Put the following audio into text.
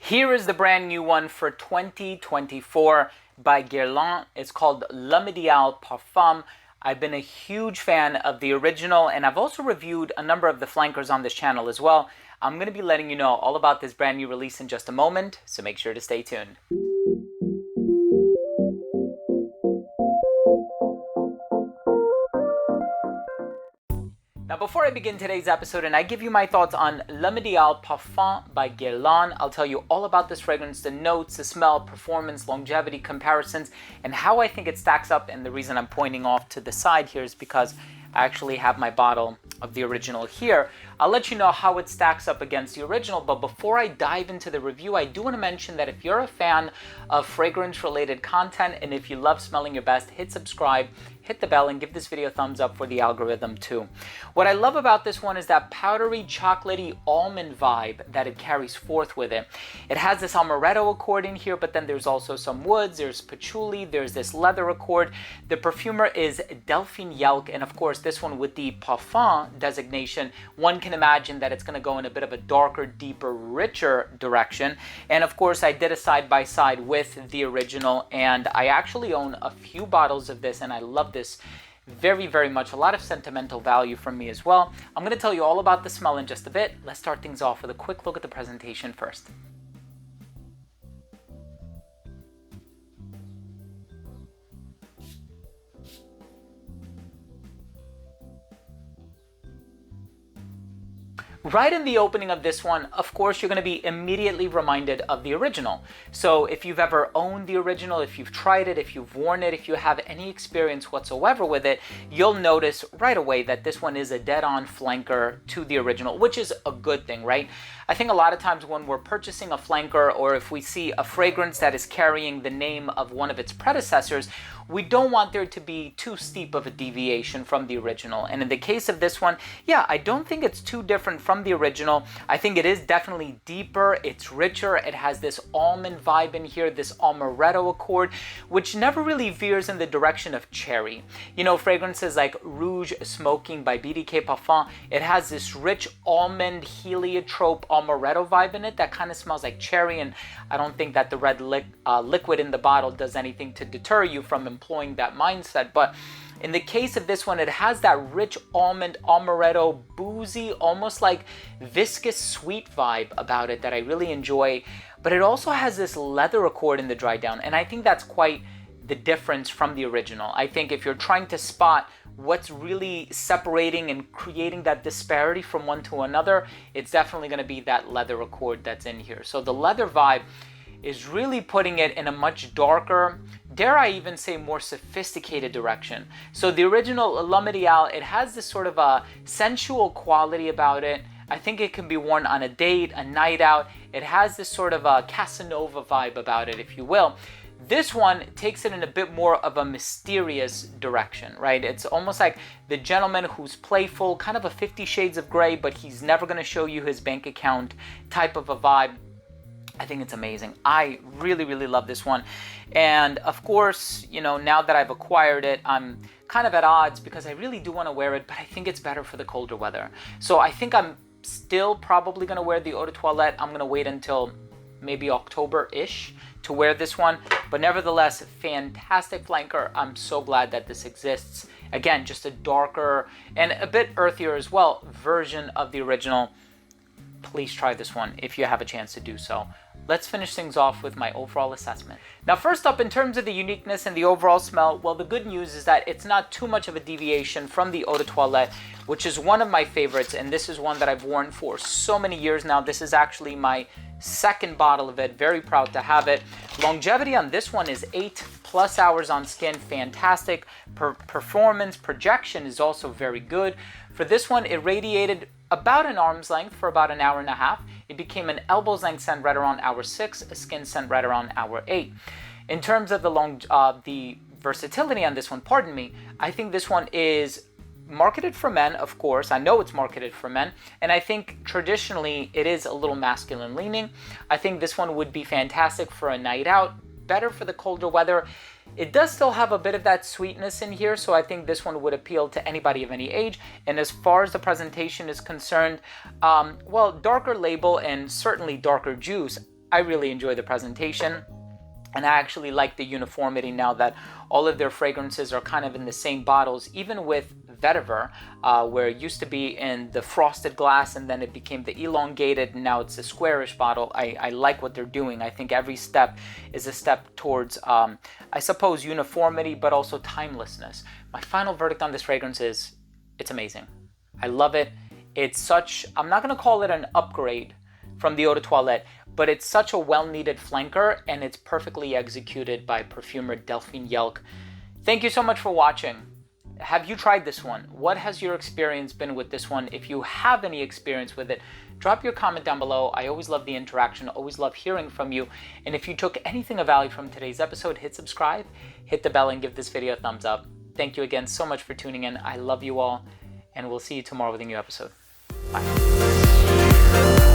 Here is the brand new one for 2024 by Guerlain. It's called L'Ideal Parfum. I've been a huge fan of the original, and I've also reviewed a number of the flankers on this channel as well. I'm going to be letting you know all about this brand new release in just a moment, so make sure to stay tuned. Now, before I begin today's episode and I give you my thoughts on L'Ideal Parfum by Guerlain, I'll tell you all about this fragrance, the notes, the smell, performance, longevity, comparisons, and how I think it stacks up. And the reason I'm pointing off to the side here is because I actually have my bottle of the original here. I'll let you know how it stacks up against the original, but before I dive into the review, I do want to mention that if you're a fan of fragrance-related content and if you love smelling your best, hit subscribe, hit the bell, and give this video a thumbs up for the algorithm too. What I love about this one is that powdery, chocolatey almond vibe that it carries forth with it. It has this amaretto accord in here, but then there's also some woods, there's patchouli, there's this leather accord. The perfumer is Delphine Yelk, and of course this one with the Parfum designation, one can imagine that it's going to go in a bit of a darker, deeper, richer direction. And of course I did a side-by-side with the original, and I actually own a few bottles of this, and I love this very, very much. A lot of sentimental value from me as well. I'm going to tell you all about the smell in just a bit. Let's start things off with a quick look at the presentation first. Right in the opening of this one, of course, you're going to be immediately reminded of the original. So if you've ever owned the original, if you've tried it, if you've worn it, if you have any experience whatsoever with it, you'll notice right away that this one is a dead-on flanker to the original, which is a good thing, right? I think a lot of times when we're purchasing a flanker, or if we see a fragrance that is carrying the name of one of its predecessors, we don't want there to be too steep of a deviation from the original. And in the case of this one, yeah, I don't think it's too different from the original. I think it is definitely deeper, it's richer, it has this almond vibe in here, this amaretto accord, which never really veers in the direction of cherry. You know, fragrances like Rouge Smoking by BDK Parfum, it has this rich almond heliotrope amaretto vibe in it that kind of smells like cherry, and I don't think that the red liquid in the bottle does anything to deter you from employing that mindset. But in the case of this one, it has that rich almond amaretto, boozy, almost like viscous sweet vibe about it that I really enjoy. But it also has this leather accord in the dry down, and I think that's quite the difference from the original. I think if you're trying to spot what's really separating and creating that disparity from one to another, it's definitely going to be that leather accord that's in here. So the leather vibe is really putting it in a much darker, dare I even say more sophisticated direction. So the original L'Ideal, it has this sort of a sensual quality about it. I think it can be worn on a date, a night out. It has this sort of a Casanova vibe about it, if you will. This one takes it in a bit more of a mysterious direction, right? It's almost like the gentleman who's playful, kind of a 50 Shades of Grey, but he's never going to show you his bank account type of a vibe. I think it's amazing. I really, really love this one. And of course, you know, now that I've acquired it, I'm kind of at odds because I really do want to wear it, but I think it's better for the colder weather. So I think I'm still probably going to wear the Eau de Toilette. I'm going to wait until maybe October-ish to wear this one, but nevertheless, fantastic flanker. I'm so glad that this exists. Again, just a darker and a bit earthier as well version of the original. Please try this one if you have a chance to do so. Let's finish things off with my overall assessment. Now, first up, in terms of the uniqueness and the overall smell, well, the good news is that it's not too much of a deviation from the Eau de Toilette, which is one of my favorites, and this is one that I've worn for so many years now. This is actually my second bottle of it. Very proud to have it. Longevity on this one is 8+ hours on skin. Fantastic. Performance projection is also very good. For this one, it radiated about an arm's length for about an hour and a half. It became an elbow's length scent right around hour 6, a skin scent right around hour 8. In terms of the versatility on this one, pardon me, I think this one is marketed for men, of course. I know it's marketed for men, and I think traditionally it is a little masculine leaning. I think this one would be fantastic for a night out, better for the colder weather. It does still have a bit of that sweetness in here, so I think this one would appeal to anybody of any age. And as far as the presentation is concerned, well, darker label and certainly darker juice. I really enjoy the presentation. And I actually like the uniformity now that all of their fragrances are kind of in the same bottles, even with vetiver, where it used to be in the frosted glass and then it became the elongated, and now it's a squarish bottle. I like what they're doing. I think every step is a step towards, I suppose, uniformity, but also timelessness. My final verdict on this fragrance is it's amazing. I love it. It's such, I'm not going to call it an upgrade from the Eau de Toilette, but it's such a well-needed flanker, and it's perfectly executed by perfumer Delphine Yelk. Thank you so much for watching. Have you tried this one? What has your experience been with this one? If you have any experience with it, drop your comment down below. I always love the interaction, always love hearing from you. And if you took anything of value from today's episode, hit subscribe, hit the bell, and give this video a thumbs up. Thank you again so much for tuning in. I love you all, and we'll see you tomorrow with a new episode. Bye.